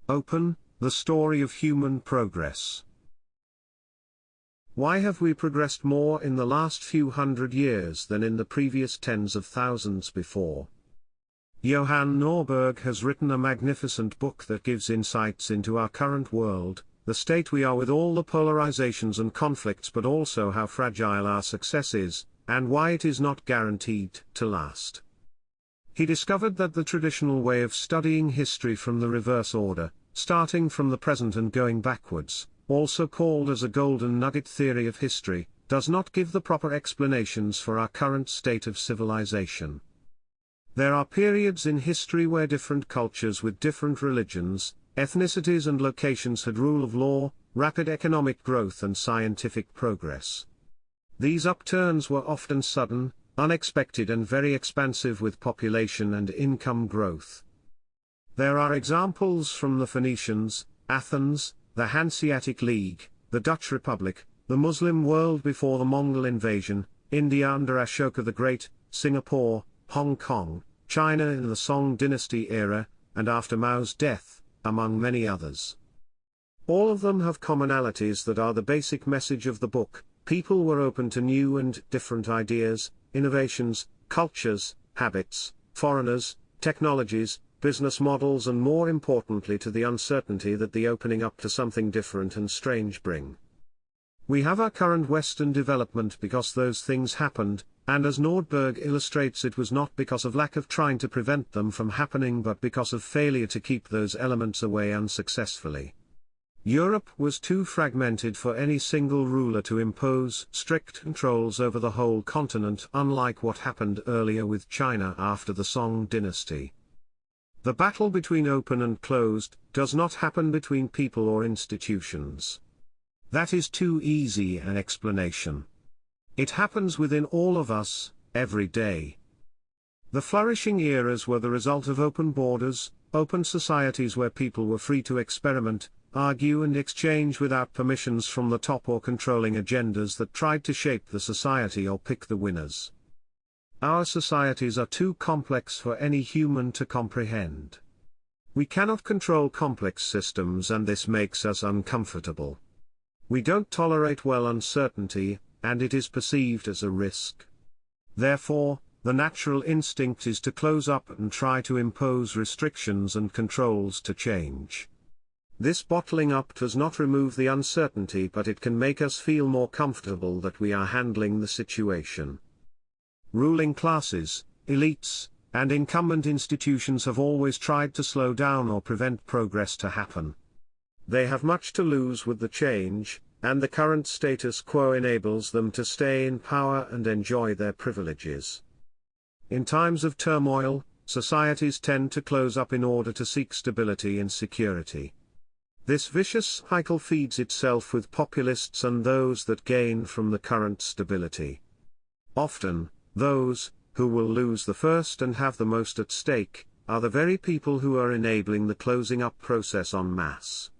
Open, the story of human progress. Why have we progressed more in the last few hundred years than in the previous tens of thousands before? Johan Norberg has written a magnificent book that gives insights into our current world, the state we are with all the polarizations and conflicts, but also how fragile our success is, and why it is not guaranteed to last. He discovered that the traditional way of studying history from the reverse order, starting from the present and going backwards, also called as a golden nugget theory of history, does not give the proper explanations for our current state of civilization. There are periods in history where different cultures with different religions, ethnicities and locations had rule of law, rapid economic growth and scientific progress. These upturns were often sudden, unexpected and very expansive, with population and income growth. There are examples from the Phoenicians, Athens, the Hanseatic League, the Dutch Republic, the Muslim world before the Mongol invasion, India under Ashoka the Great, Singapore, Hong Kong, China in the Song dynasty era, and after Mao's death, among many others. All of them have commonalities that are the basic message of the book. People were open to new and different ideas, innovations, cultures, habits, foreigners, technologies, business models, and more importantly to the uncertainty that the opening up to something different and strange bring. We have our current Western development because those things happened, and as Nordberg illustrates, it was not because of lack of trying to prevent them from happening but because of failure to keep those elements away unsuccessfully. Europe was too fragmented for any single ruler to impose strict controls over the whole continent, unlike what happened earlier with China after the Song dynasty. The battle between open and closed does not happen between people or institutions. That is too easy an explanation. It happens within all of us, every day. The flourishing eras were the result of open borders, open societies where people were free to experiment, argue and exchange without permissions from the top or controlling agendas that tried to shape the society or pick the winners. Our societies are too complex for any human to comprehend. We cannot control complex systems, and this makes us uncomfortable. We don't tolerate well uncertainty, and it is perceived as a risk. Therefore, the natural instinct is to close up and try to impose restrictions and controls to change. This bottling up does not remove the uncertainty, but it can make us feel more comfortable that we are handling the situation. Ruling classes, elites, and incumbent institutions have always tried to slow down or prevent progress to happen. They have much to lose with the change, and the current status quo enables them to stay in power and enjoy their privileges. In times of turmoil, societies tend to close up in order to seek stability and security. This vicious cycle feeds itself with populists and those that gain from the current stability. Often, those who will lose the first and have the most at stake are the very people who are enabling the closing up process en masse.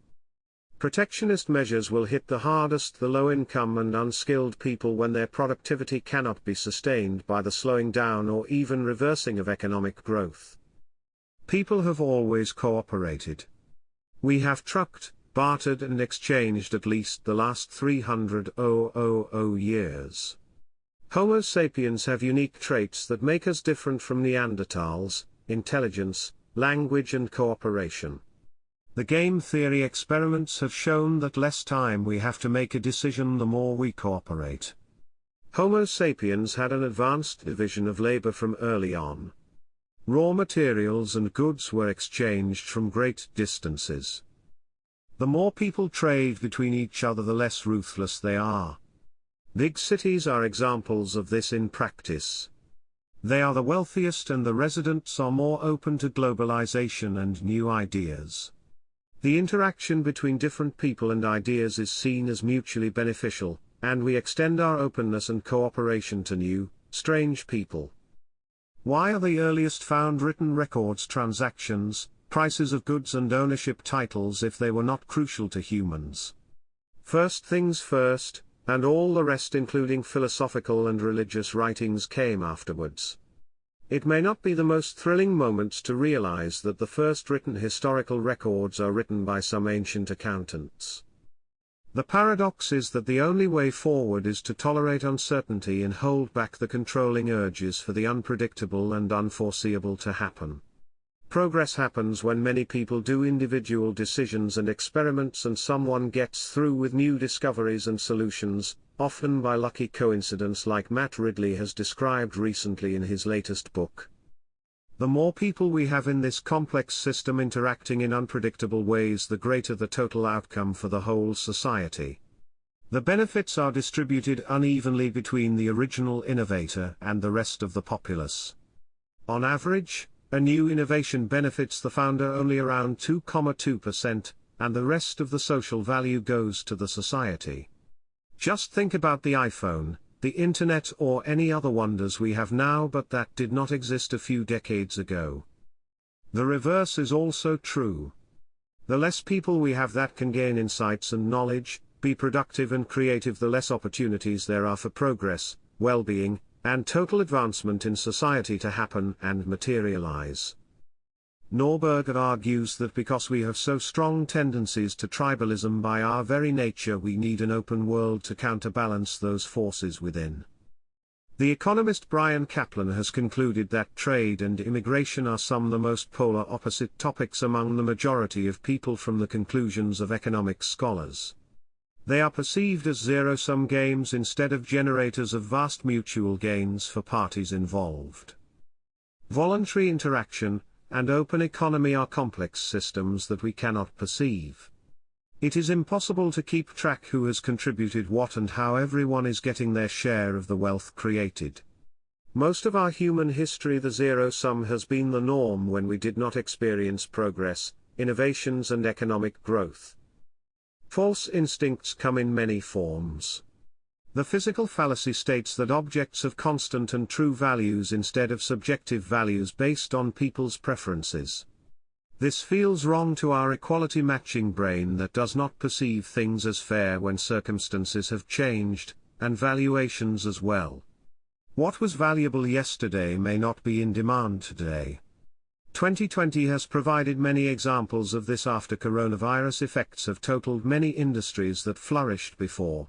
Protectionist measures will hit the hardest the low-income and unskilled people when their productivity cannot be sustained by the slowing down or even reversing of economic growth. People have always cooperated. We have trucked, bartered and exchanged at least the last 300 years. Homo sapiens have unique traits that make us different from Neanderthals: intelligence, language and cooperation. The game theory experiments have shown that less time we have to make a decision the more we cooperate. Homo sapiens had an advanced division of labor from early on. Raw materials and goods were exchanged from great distances. The more people trade between each other, the less ruthless they are. Big cities are examples of this in practice. They are the wealthiest and the residents are more open to globalization and new ideas. The interaction between different people and ideas is seen as mutually beneficial, and we extend our openness and cooperation to new, strange people. Why are the earliest found written records transactions, prices of goods and ownership titles if they were not crucial to humans? First things first, and all the rest including philosophical and religious writings came afterwards. It may not be the most thrilling moments to realize that the first written historical records are written by some ancient accountants. The paradox is that the only way forward is to tolerate uncertainty and hold back the controlling urges for the unpredictable and unforeseeable to happen. Progress happens when many people do individual decisions and experiments, and someone gets through with new discoveries and solutions, often by lucky coincidence, like Matt Ridley has described recently in his latest book. The more people we have in this complex system interacting in unpredictable ways, the greater the total outcome for the whole society. The benefits are distributed unevenly between the original innovator and the rest of the populace. On average, a new innovation benefits the founder only around 2.2%, and the rest of the social value goes to the society. Just think about the iPhone, the internet, or any other wonders we have now but that did not exist a few decades ago. The reverse is also true. The less people we have that can gain insights and knowledge, be productive and creative, the less opportunities there are for progress, well-being, and total advancement in society to happen and materialize. Norberg argues that because we have so strong tendencies to tribalism by our very nature, we need an open world to counterbalance those forces within. The economist Brian Kaplan has concluded that trade and immigration are some of the most polar opposite topics among the majority of people from the conclusions of economic scholars. They are perceived as zero-sum games instead of generators of vast mutual gains for parties involved. Voluntary interaction and open economy are complex systems that we cannot perceive. It is impossible to keep track who has contributed what and how everyone is getting their share of the wealth created. Most of our human history, the zero-sum has been the norm when we did not experience progress, innovations and economic growth. False instincts come in many forms. The physical fallacy states that objects have constant and true values instead of subjective values based on people's preferences. This feels wrong to our equality-matching brain that does not perceive things as fair when circumstances have changed, and valuations as well. What was valuable yesterday may not be in demand today. 2020 has provided many examples of this after coronavirus effects have totaled many industries that flourished before.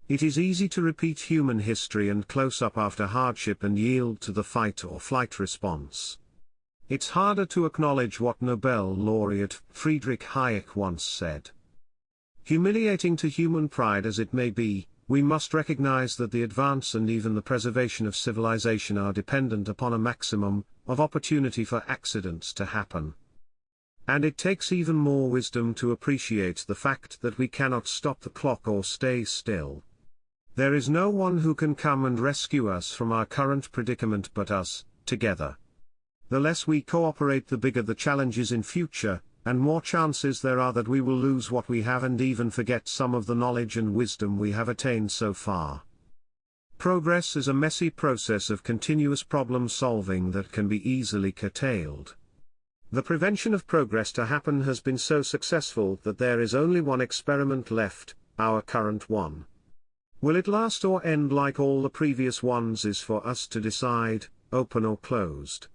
It is easy to repeat human history and close up after hardship and yield to the fight or flight response. It's harder to acknowledge what Nobel laureate Friedrich Hayek once said. Humiliating to human pride as it may be, we must recognize that the advance and even the preservation of civilization are dependent upon a maximum of opportunity for accidents to happen. And it takes even more wisdom to appreciate the fact that we cannot stop the clock or stay still. There is no one who can come and rescue us from our current predicament but us, together. The less we cooperate, the bigger the challenges in future, and more chances there are that we will lose what we have and even forget some of the knowledge and wisdom we have attained so far. Progress is a messy process of continuous problem solving that can be easily curtailed. The prevention of progress to happen has been so successful that there is only one experiment left, our current one. Will it last or end like all the previous ones is for us to decide, open or closed.